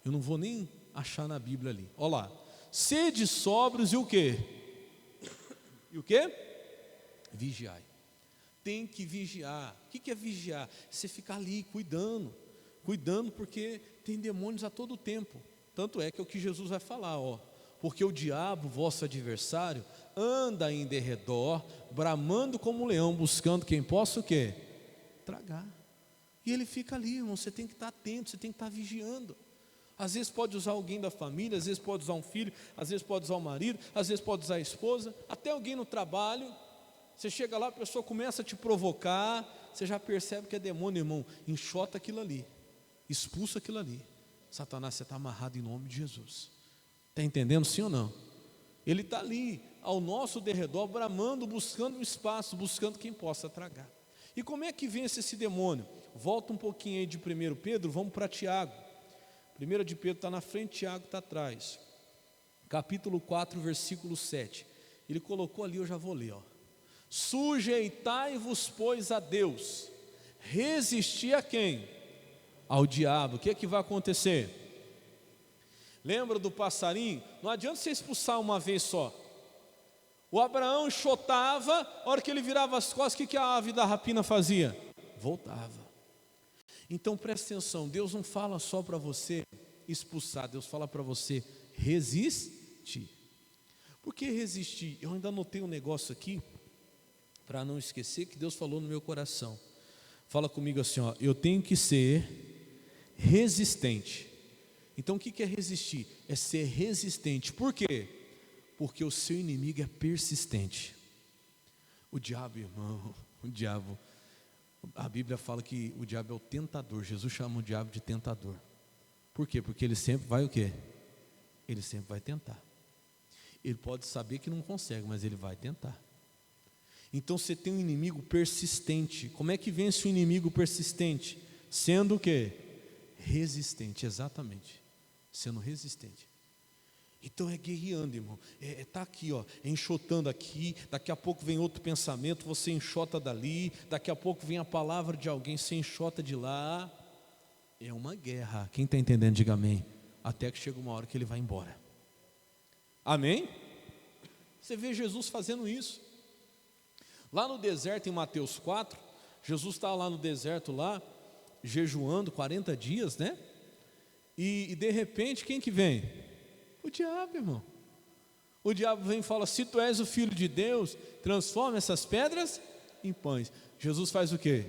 Eu não vou nem achar na Bíblia ali, olha lá, sede sóbrios e o quê? E o quê? Vigiai. Tem que vigiar. O que é vigiar? Você ficar ali cuidando, porque tem demônios a todo tempo. Tanto é que é o que Jesus vai falar, ó. Porque o diabo, vosso adversário, anda em derredor, bramando como um leão, buscando quem possa o quê? Tragar. E ele fica ali, irmão, você tem que estar atento, você tem que estar vigiando. Às vezes pode usar alguém da família, às vezes pode usar um filho, às vezes pode usar o marido, às vezes pode usar a esposa, até alguém no trabalho. Você chega lá, a pessoa começa a te provocar, você já percebe que é demônio, irmão, enxota aquilo ali, expulsa aquilo ali. Satanás, você está amarrado em nome de Jesus. Está entendendo sim ou não? Ele está ali, ao nosso derredor, bramando, buscando um espaço, buscando quem possa tragar. E como é que vence esse demônio? Volta um pouquinho aí de 1 Pedro, vamos para Tiago. 1 de Pedro está na frente, Tiago está atrás. Capítulo 4, versículo 7. Ele colocou ali, eu já vou ler, ó. Sujeitai-vos, pois, a Deus. Resistir a quem? Ao diabo. O que é que vai acontecer? Lembra do passarinho? Não adianta você expulsar uma vez só. O Abraão enxotava, a hora que ele virava as costas, o que a ave da rapina fazia? Voltava. Então presta atenção, Deus não fala só para você expulsar, Deus fala para você resistir. Por que resistir? Eu ainda anotei um negócio aqui, para não esquecer que Deus falou no meu coração. Fala comigo assim, ó, eu tenho que ser resistente. Então o que é resistir? É ser resistente. Por quê? Porque o seu inimigo é persistente. O diabo, irmão, o diabo, a Bíblia fala que o diabo é o tentador. Jesus chama o diabo de tentador. Por quê? Porque ele sempre vai o quê? Ele sempre vai tentar. Ele pode saber que não consegue, mas ele vai tentar. Então você tem um inimigo persistente. Como é que vence o inimigo persistente? Sendo o quê? Resistente, exatamente. Sendo resistente. Então é guerreando, irmão. Tá aqui, ó, enxotando aqui. Daqui a pouco vem outro pensamento, você enxota dali. Daqui a pouco vem a palavra de alguém, você enxota de lá. É uma guerra. Quem está entendendo, diga amém. Até que chega uma hora que ele vai embora. Amém? Você vê Jesus fazendo isso. Lá no deserto, em Mateus 4, Jesus estava lá no deserto, lá, jejuando 40 dias, né? E de repente, quem que vem? O diabo, irmão. O diabo vem e fala, se tu és o Filho de Deus, transforma essas pedras em pães. Jesus faz o quê?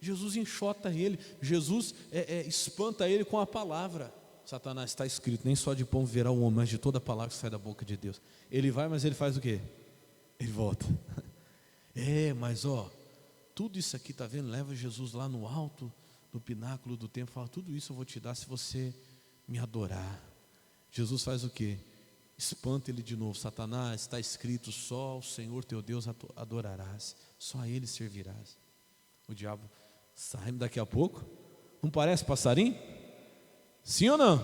Jesus enxota ele, Jesus espanta ele com a palavra. Satanás, está escrito, nem só de pão viverá o homem, mas de toda a palavra que sai da boca de Deus. Ele vai, mas ele faz o quê? Ele volta. Mas ó, tudo isso aqui, está vendo? Leva Jesus lá no alto do pináculo do templo, fala, tudo isso eu vou te dar se você me adorar. Jesus faz o quê? Espanta ele de novo. Satanás, está escrito, só o Senhor teu Deus adorarás, só a Ele servirás. O diabo sai daqui a pouco. Não parece passarinho? Sim ou não?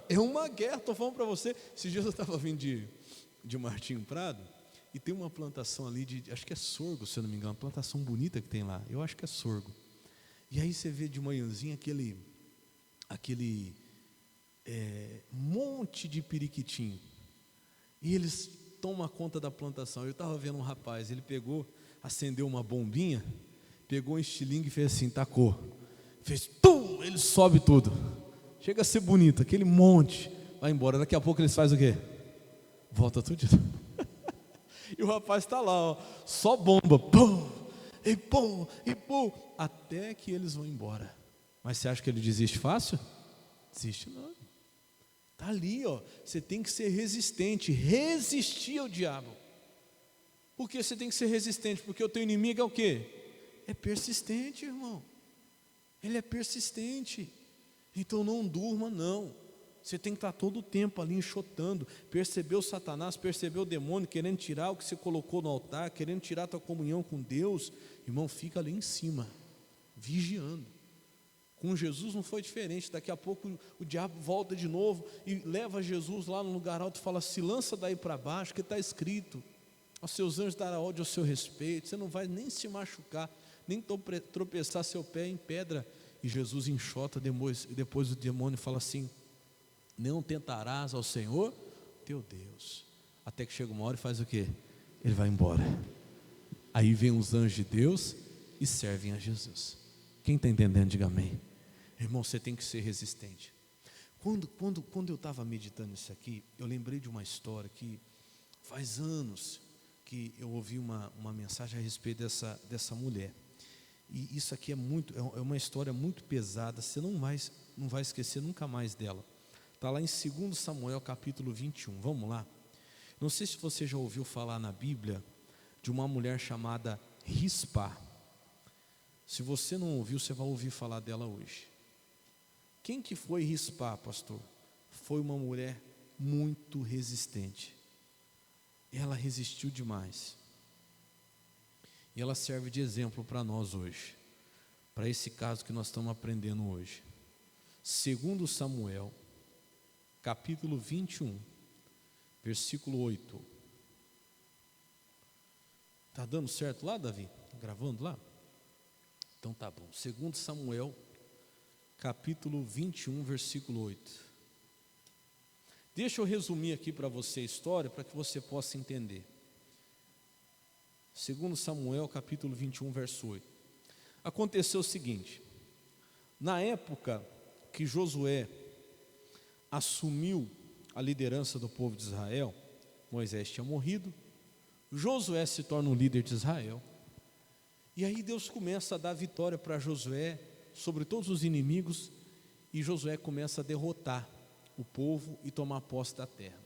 É uma guerra, estou falando para você. Esses dias eu estava vindo de Martinho Prado, e tem uma plantação ali de, acho que é sorgo, se eu não me engano, uma plantação bonita que tem lá, eu acho que é sorgo. E aí você vê de manhãzinha aquele monte de periquitinho, e eles tomam conta da plantação. Eu estava vendo um rapaz, ele pegou, acendeu uma bombinha, pegou um estilingue e fez assim, tacou, fez tum, ele sobe tudo, chega a ser bonito, aquele monte, vai embora. Daqui a pouco eles fazem o quê? Volta tudo de novo. E o rapaz está lá, ó, só bomba, pum, e pum, e pum, até que eles vão embora. Mas você acha que ele desiste fácil? Desiste não. Está ali, ó. Você tem que ser resistente, resistir ao diabo. Por que você tem que ser resistente? Porque o teu inimigo é o quê? É persistente, irmão. Ele é persistente. Então não durma não. Você tem que estar todo o tempo ali enxotando. Percebeu Satanás, percebeu o demônio querendo tirar o que você colocou no altar, querendo tirar a tua comunhão com Deus. Irmão, fica ali em cima, vigiando. Com Jesus não foi diferente. Daqui a pouco o diabo volta de novo e leva Jesus lá no lugar alto e fala: se lança daí para baixo, que está escrito: aos seus anjos dará ódio ao seu respeito, você não vai nem se machucar, nem tropeçar seu pé em pedra. E Jesus enxota, depois o demônio fala assim: não tentarás ao Senhor teu Deus. Até que chega uma hora e faz o quê? Ele vai embora. Aí vem os anjos de Deus e servem a Jesus. Quem está entendendo, diga amém. Irmão, você tem que ser resistente. Quando eu estava meditando isso aqui, eu lembrei de uma história que faz anos que eu ouvi uma mensagem a respeito dessa mulher. E isso aqui é uma história muito pesada. Você não vai esquecer nunca mais dela. Está lá em 2 Samuel capítulo 21. Vamos lá. Não sei se você já ouviu falar na Bíblia de uma mulher chamada Rispa. Se você não ouviu, você vai ouvir falar dela hoje. Quem que foi Rispa, pastor? Foi uma mulher muito resistente. Ela resistiu demais. E ela serve de exemplo para nós hoje, para esse caso que nós estamos aprendendo hoje. 2 Samuel, capítulo 21, versículo 8. Está dando certo lá, Davi? Gravando lá? Então tá bom. 2 Samuel, capítulo 21, versículo 8. Deixa eu resumir aqui para você a história, para que você possa entender. 2 Samuel, capítulo 21, verso 8. Aconteceu o seguinte: na época que Josué assumiu a liderança do povo de Israel, Moisés tinha morrido, Josué se torna o líder de Israel, e aí Deus começa a dar vitória para Josué sobre todos os inimigos, e Josué começa a derrotar o povo e tomar posse da terra.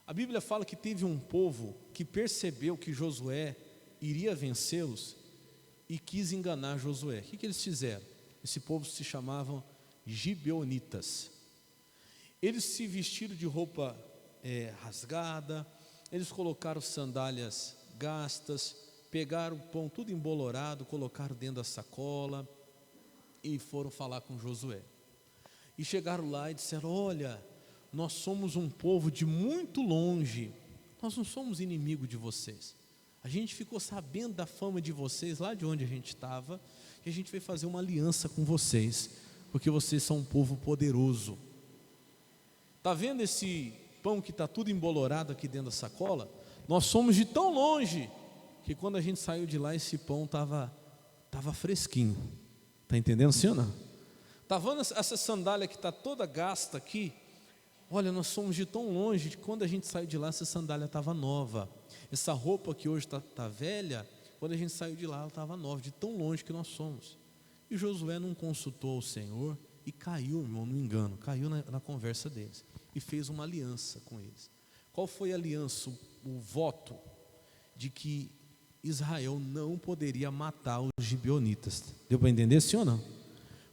A Bíblia fala que teve um povo que percebeu que Josué iria vencê-los e quis enganar Josué. O que eles fizeram? Esse povo se chamavam gibeonitas. Eles se vestiram de roupa rasgada, eles colocaram sandálias gastas, pegaram o pão tudo embolorado, colocaram dentro da sacola e foram falar com Josué. E chegaram lá e disseram: olha, nós somos um povo de muito longe, nós não somos inimigo de vocês. A gente ficou sabendo da fama de vocês lá de onde a gente estava, e a gente veio fazer uma aliança com vocês, porque vocês são um povo poderoso. Está vendo esse pão que está tudo embolorado aqui dentro da sacola? Nós somos de tão longe, que quando a gente saiu de lá, esse pão estava fresquinho. Está entendendo, sim ou não? Está vendo essa sandália que está toda gasta aqui? Olha, nós somos de tão longe, que quando a gente saiu de lá, essa sandália estava nova. Essa roupa que hoje está velha, quando a gente saiu de lá, ela estava nova, de tão longe que nós somos. E Josué não consultou o Senhor e caiu, irmão, no engano, caiu na conversa deles e fez uma aliança com eles. Qual foi a aliança? O voto de que Israel não poderia matar os gibeonitas. Deu para entender, sim ou não?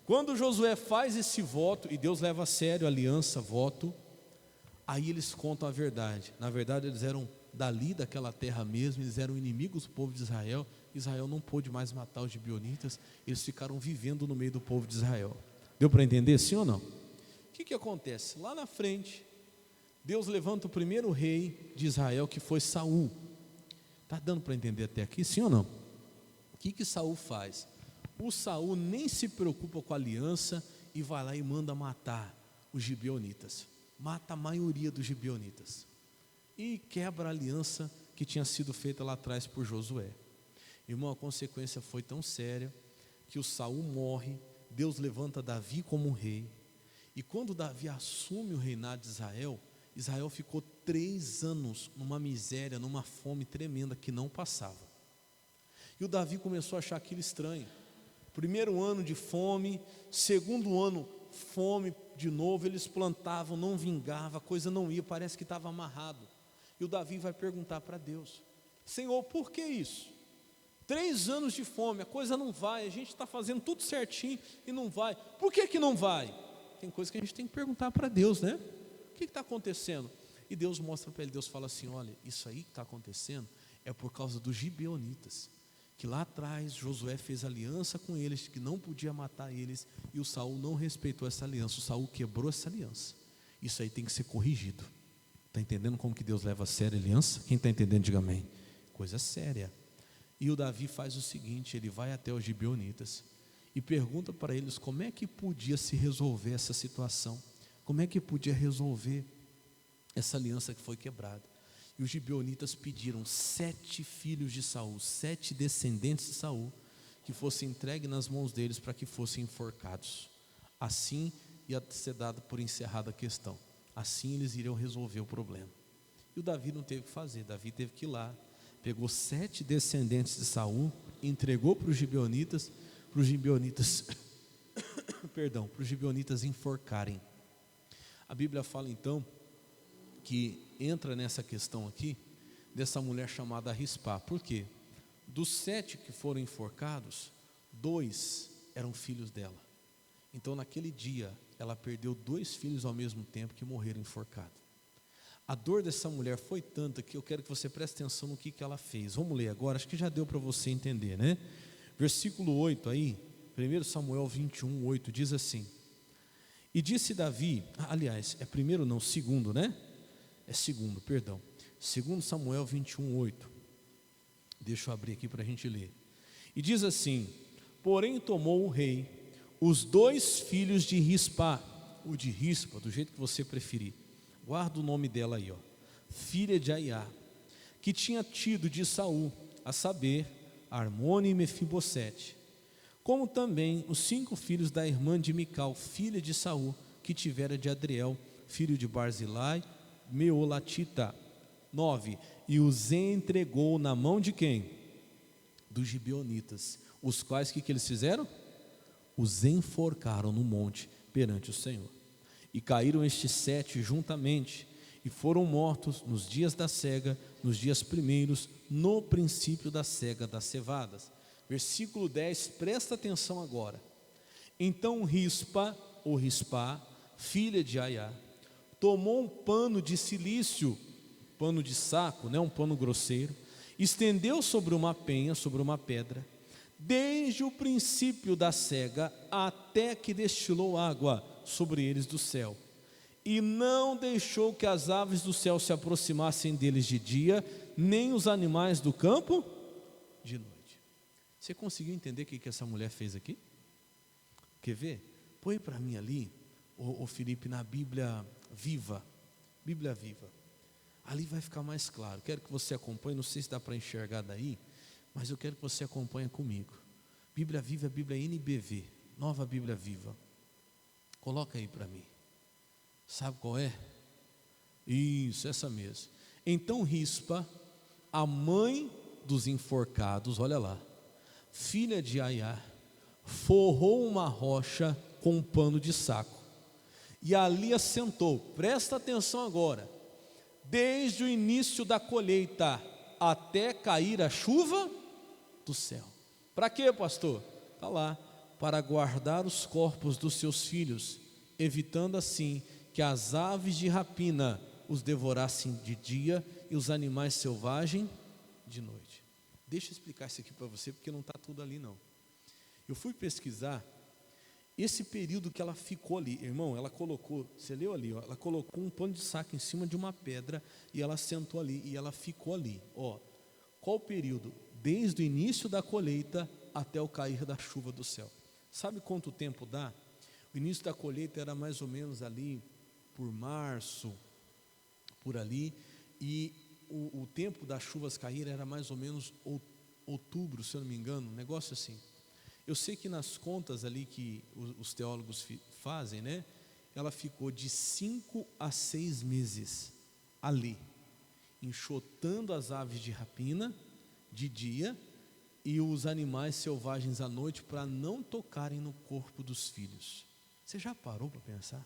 Quando Josué faz esse voto, e Deus leva a sério a aliança, voto, aí eles contam a verdade. Na verdade, eles eram dali, daquela terra mesmo, eles eram inimigos do povo de Israel. Israel não pôde mais matar os gibeonitas, eles ficaram vivendo no meio do povo de Israel. Deu para entender, sim ou não? O que acontece? Lá na frente, Deus levanta o primeiro rei de Israel, que foi Saul. Está dando para entender até aqui, sim ou não? O que Saul faz? O Saul nem se preocupa com a aliança e vai lá e manda matar os gibeonitas. Mata a maioria dos gibeonitas e quebra a aliança que tinha sido feita lá atrás por Josué. Irmão, a consequência foi tão séria que o Saul morre. Deus levanta Davi como um rei, e quando Davi assume o reinado de Israel, Israel ficou 3 anos numa miséria, numa fome tremenda que não passava. E o Davi começou a achar aquilo estranho. Primeiro ano de fome, segundo ano, fome de novo, eles plantavam, não vingava, a coisa não ia, parece que estava amarrado. E o Davi vai perguntar para Deus: Senhor, por que isso? 3 anos de fome, a coisa não vai, a gente está fazendo tudo certinho e não vai. Por que que não vai? Tem coisa que a gente tem que perguntar para Deus, né? O que está acontecendo? E Deus mostra para ele, Deus fala assim: olha, isso aí que está acontecendo é por causa dos gibeonitas, que lá atrás Josué fez aliança com eles, que não podia matar eles, e o Saul não respeitou essa aliança, o Saul quebrou essa aliança. Isso aí tem que ser corrigido. Está entendendo como que Deus leva a sério a aliança? Quem está entendendo, diga amém. Coisa séria. E o Davi faz o seguinte: ele vai até os gibeonitas e pergunta para eles como é que podia se resolver essa situação, como é que podia resolver essa aliança que foi quebrada. E os gibeonitas pediram 7 filhos de Saul, 7 descendentes de Saul, que fossem entregues nas mãos deles para que fossem enforcados. Assim ia ser dado por encerrada a questão, assim eles iriam resolver o problema. E o Davi não teve o que fazer, Davi teve que ir lá, pegou 7 descendentes de Saul, entregou para os gibeonitas, perdão, para os gibeonitas enforcarem. A Bíblia fala então que entra nessa questão aqui, dessa mulher chamada Rispá. Por quê? Dos 7 que foram enforcados, 2 eram filhos dela. Então naquele dia, ela perdeu 2 filhos ao mesmo tempo que morreram enforcados. A dor dessa mulher foi tanta que eu quero que você preste atenção no que ela fez. Vamos ler agora, acho que já deu para você entender, né? Versículo 8 aí, 1 Samuel 21, 8, diz assim: E disse Davi, aliás, é primeiro não, segundo, né? É segundo, perdão. 2 Samuel 21, 8. Deixa eu abrir aqui para a gente ler. E diz assim: Porém tomou o rei os 2 filhos de Rispá, ou de Rispa, do jeito que você preferir. Guarda o nome dela aí, ó. Filha de Aiá, que tinha tido de Saul, a saber, Armone e Mefibosete, como também os 5 filhos da irmã de Mical, filha de Saul, que tivera de Adriel, filho de Barzilai, Meolatita. 9. E os entregou na mão de quem? Dos gibeonitas, os quais que eles fizeram? Os enforcaram no monte perante o Senhor. E caíram estes 7 juntamente, e foram mortos nos dias da cega, nos dias primeiros, no princípio da cega das cevadas. Versículo 10, presta atenção agora. Então Rispa, ou Rispá, filha de Aiá, tomou um pano de cilício, pano de saco, um pano grosseiro, estendeu sobre uma penha, sobre uma pedra, desde o princípio da cega até que destilou água sobre eles do céu, e não deixou que as aves do céu se aproximassem deles de dia, nem os animais do campo de noite. Você conseguiu entender o que essa mulher fez aqui? Quer ver? Põe para mim ali, ô Felipe, na Bíblia Viva, ali vai ficar mais claro. Quero que você acompanhe, não sei se dá para enxergar daí, mas eu quero que você acompanhe comigo. Bíblia Viva, Bíblia NBV, Nova Bíblia Viva. Coloca aí para mim. Sabe qual é? Isso, essa mesmo. Então Rispa, a mãe dos enforcados, olha lá, filha de Aiá, forrou uma rocha com um pano de saco, e ali assentou, presta atenção agora, desde o início da colheita até cair a chuva do céu. Para quê, pastor? Está lá, para guardar os corpos dos seus filhos, evitando assim que as aves de rapina os devorassem de dia e os animais selvagens de noite. Deixa eu explicar isso aqui para você, porque não está tudo ali não. Eu fui pesquisar esse período que ela ficou ali, irmão. Ela colocou, você leu ali, ó, ela colocou um pano de saco em cima de uma pedra e ela sentou ali e ela ficou ali. Ó, qual o período? Desde o início da colheita até o cair da chuva do céu. Sabe quanto tempo dá? O início da colheita era mais ou menos ali por março, por ali, e o tempo das chuvas cair era mais ou menos outubro, se eu não me engano, um negócio assim. Eu sei que nas contas ali que os teólogos fazem, né, ela ficou de 5 a 6 meses ali, enxotando as aves de rapina de dia e os animais selvagens à noite para não tocarem no corpo dos filhos. Você já parou para pensar?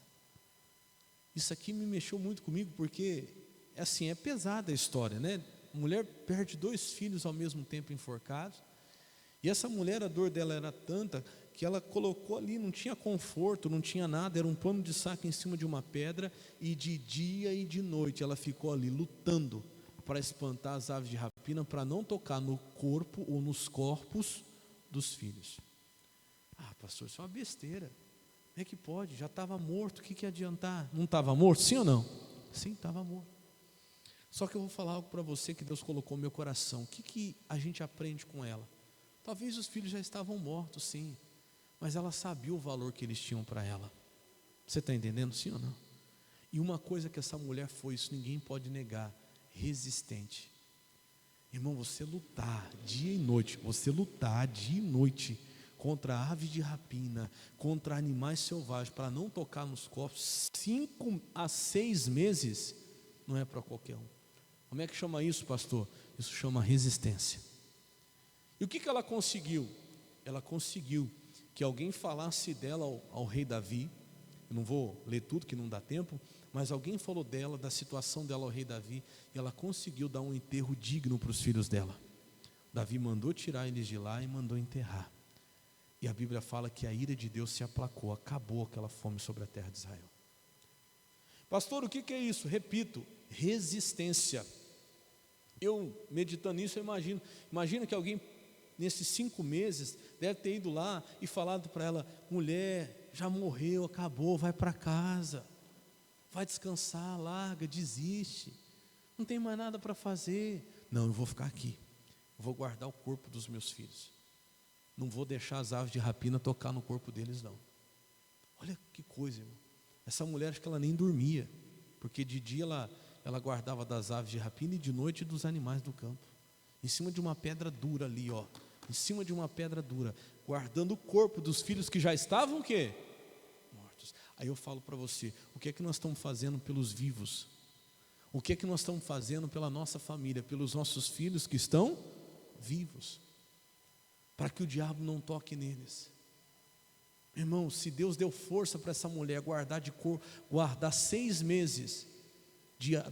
Isso aqui me mexeu muito comigo, porque assim, é pesada a história, né? A mulher perde 2 filhos ao mesmo tempo enforcados, e essa mulher, a dor dela era tanta que ela colocou ali, não tinha conforto, não tinha nada, era um pano de saco em cima de uma pedra, e de dia e de noite ela ficou ali lutando para espantar as aves de rapina, para não tocar no corpo ou nos corpos dos filhos. Ah, pastor, isso é uma besteira. Como é que pode? Já estava morto, o que adiantar? Não estava morto, sim ou não? Sim, estava morto. Só que eu vou falar algo para você que Deus colocou no meu coração. O que a gente aprende com ela? Talvez os filhos já estavam mortos, sim, mas ela sabia o valor que eles tinham para ela. Você está entendendo, sim ou não? E uma coisa que essa mulher foi, isso ninguém pode negar, resistente. Irmão, você lutar dia e noite, contra aves de rapina, contra animais selvagens, para não tocar nos corpos, 5 a 6 meses, não é para qualquer um. Como é que chama isso, pastor? Isso chama resistência. E o que ela conseguiu? Ela conseguiu que alguém falasse dela ao rei Davi. Eu não vou ler tudo, que não dá tempo, mas alguém falou dela, da situação dela ao rei Davi, e ela conseguiu dar um enterro digno para os filhos dela. Davi mandou tirar eles de lá e mandou enterrar. E a Bíblia fala que a ira de Deus se aplacou, acabou aquela fome sobre a terra de Israel. Pastor, o que é isso? Repito, resistência. Eu, meditando nisso, eu imagino que alguém, nesses 5 meses, deve ter ido lá e falado para ela: mulher, já morreu, acabou, vai para casa, vai descansar, larga, desiste, não tem mais nada para fazer. Não, eu vou ficar aqui, eu vou guardar o corpo dos meus filhos, não vou deixar as aves de rapina tocar no corpo deles, não. Olha que coisa, irmão. Essa mulher, acho que ela nem dormia, porque de dia ela guardava das aves de rapina e de noite dos animais do campo, em cima de uma pedra dura ali, ó, em cima de uma pedra dura, guardando o corpo dos filhos que já estavam o quê? Mortos. Aí eu falo para você, o que é que nós estamos fazendo pelos vivos? O que é que nós estamos fazendo pela nossa família, pelos nossos filhos que estão vivos, para que o diabo não toque neles? Irmão, se Deus deu força para essa mulher guardar 6 meses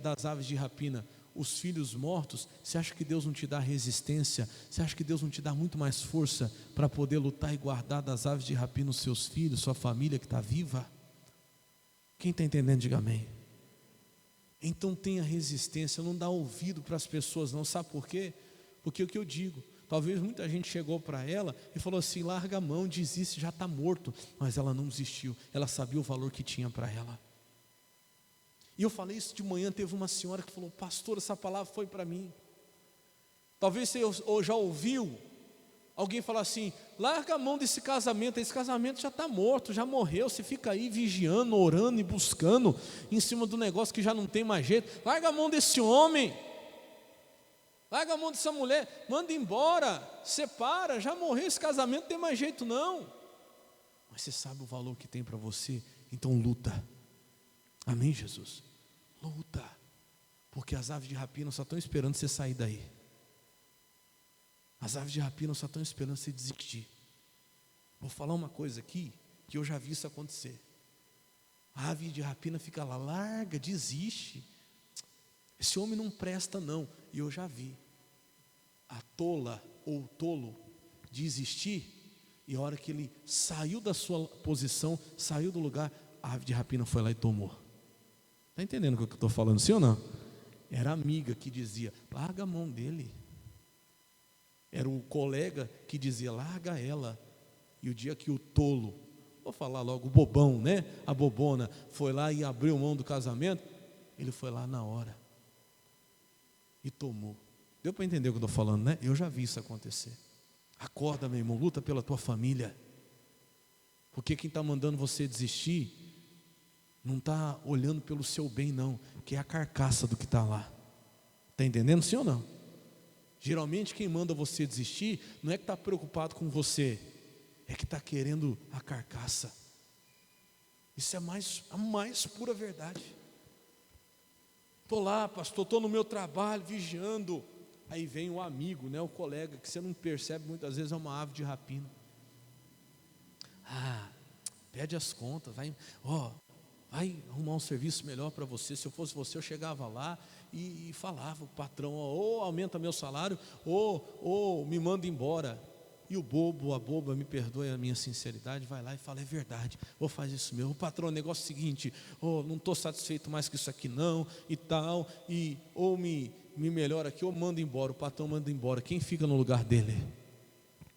das aves de rapina, os filhos mortos, você acha que Deus não te dá resistência? Você acha que Deus não te dá muito mais força para poder lutar e guardar das aves de rapina os seus filhos, sua família que está viva? Quem está entendendo, diga amém. Então tenha resistência, não dá ouvido para as pessoas não, sabe por quê? Porque o que eu digo, talvez muita gente chegou para ela e falou assim: larga a mão, desiste, já está morto. Mas ela não desistiu, ela sabia o valor que tinha para ela. E eu falei isso de manhã, teve uma senhora que falou: pastor, essa palavra foi para mim. Talvez você já ouviu alguém falar assim: larga a mão desse casamento, esse casamento já está morto, já morreu, você fica aí vigiando, orando e buscando em cima do negócio que já não tem mais jeito. Larga a mão desse homem, larga a mão dessa mulher, manda embora, separa, já morreu esse casamento, não tem mais jeito não. Mas você sabe o valor que tem para você, então luta. Amém, Jesus? Luta, porque as aves de rapina só estão esperando você sair daí. As aves de rapina só estão esperando você desistir. Vou falar uma coisa aqui, que eu já vi isso acontecer. A ave de rapina fica lá, larga, desiste. Esse homem não presta não. E eu já vi a tola ou o tolo desistir, e a hora que ele saiu da sua posição, saiu do lugar, a ave de rapina foi lá e tomou. Está entendendo o que eu estou falando, sim ou não? Era a amiga que dizia: larga a mão dele. Era o colega que dizia: larga ela. E o dia que o tolo, vou falar logo, o bobão, né? A bobona foi lá e abriu mão do casamento, ele foi lá na hora e tomou. Deu para entender o que eu estou falando, né? Eu já vi isso acontecer. Acorda, meu irmão, luta pela tua família, porque quem está mandando você desistir não está olhando pelo seu bem não, que é a carcaça do que está lá. Está entendendo, sim ou não? Geralmente quem manda você desistir não é que está preocupado com você, é que está querendo a carcaça. Isso é a mais pura verdade. Estou lá, pastor, estou no meu trabalho, vigiando, Aí vem o amigo, né, o colega, que você não percebe, muitas vezes é uma ave de rapina. Pede as contas, vai arrumar um serviço melhor para você. Se eu fosse você, eu chegava lá e falava o patrão, ou aumenta meu salário, ou me manda embora. E o bobo, a boba, me perdoe a minha sinceridade, vai lá e fala, é verdade, vou fazer isso mesmo. O patrão, o negócio é o seguinte, não estou satisfeito mais com isso aqui não, e tal, ou me melhora aqui, ou manda embora. O patrão manda embora. Quem fica no lugar dele?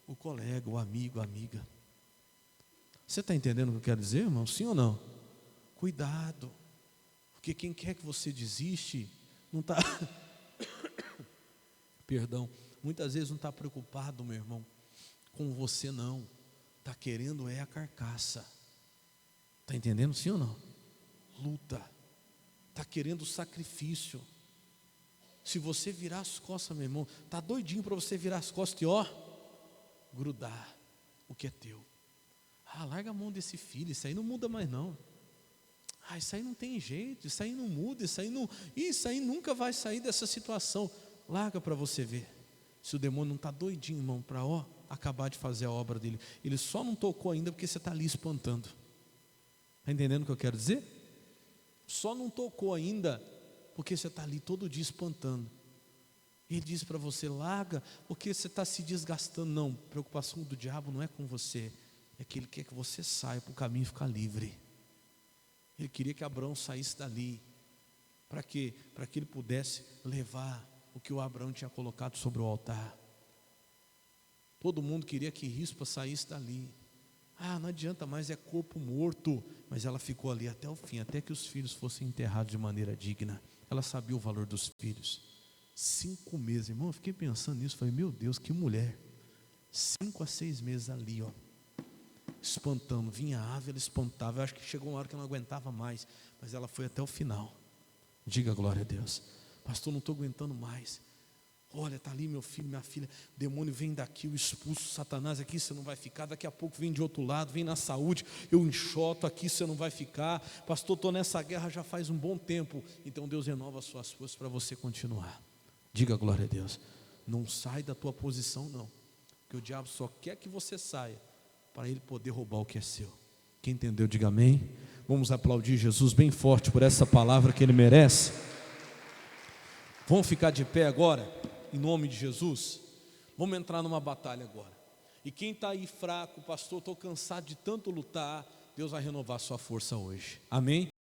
O colega, o amigo, a amiga. Você está entendendo o que eu quero dizer, irmão? Sim ou não? Cuidado, porque quem quer que você desiste, não está perdão, muitas vezes não está preocupado, meu irmão, com você não, está querendo a carcaça. Está entendendo, sim ou não? Luta, está querendo sacrifício. Se você virar as costas, meu irmão, está doidinho para você virar as costas e grudar o que é teu. Larga a mão desse filho, isso aí não muda mais não. Isso aí não tem jeito, isso aí não muda, isso aí nunca vai sair dessa situação. Larga para você ver. Se o demônio não está doidinho, irmão, para acabar de fazer a obra dele. Ele só não tocou ainda porque você está ali espantando. Está entendendo o que eu quero dizer? Só não tocou ainda porque você está ali todo dia espantando. Ele diz para você, larga, porque você está se desgastando. Não, a preocupação do diabo não é com você, é que ele quer que você saia para o caminho ficar livre. Ele queria que Abraão saísse dali. Para quê? Para que ele pudesse levar o que o Abraão tinha colocado sobre o altar. Todo mundo queria que Rispa saísse dali. Não adianta mais, é corpo morto. Mas ela ficou ali até o fim, até que os filhos fossem enterrados de maneira digna. Ela sabia o valor dos filhos. 5 meses, irmão, eu fiquei pensando nisso. Falei, meu Deus, que mulher. 5 a 6 meses ali, espantando, vinha a ave, ela espantava. Eu acho que chegou uma hora que eu não aguentava mais, mas ela foi até o final. Diga glória a Deus. Pastor, não estou aguentando mais. Olha, está ali meu filho, minha filha, o demônio vem daqui, eu expulso Satanás aqui, você não vai ficar. Daqui a pouco vem de outro lado, vem na saúde, eu enxoto aqui, você não vai ficar. Pastor, estou nessa guerra já faz um bom tempo. Então Deus renova as suas forças para você continuar. Diga glória a Deus. Não sai da tua posição não, porque o diabo só quer que você saia para ele poder roubar o que é seu. Quem entendeu, diga amém. Vamos aplaudir Jesus bem forte por essa palavra que ele merece. Vamos ficar de pé agora, em nome de Jesus. Vamos entrar numa batalha agora. E quem está aí fraco, pastor, estou cansado de tanto lutar, Deus vai renovar a sua força hoje. Amém?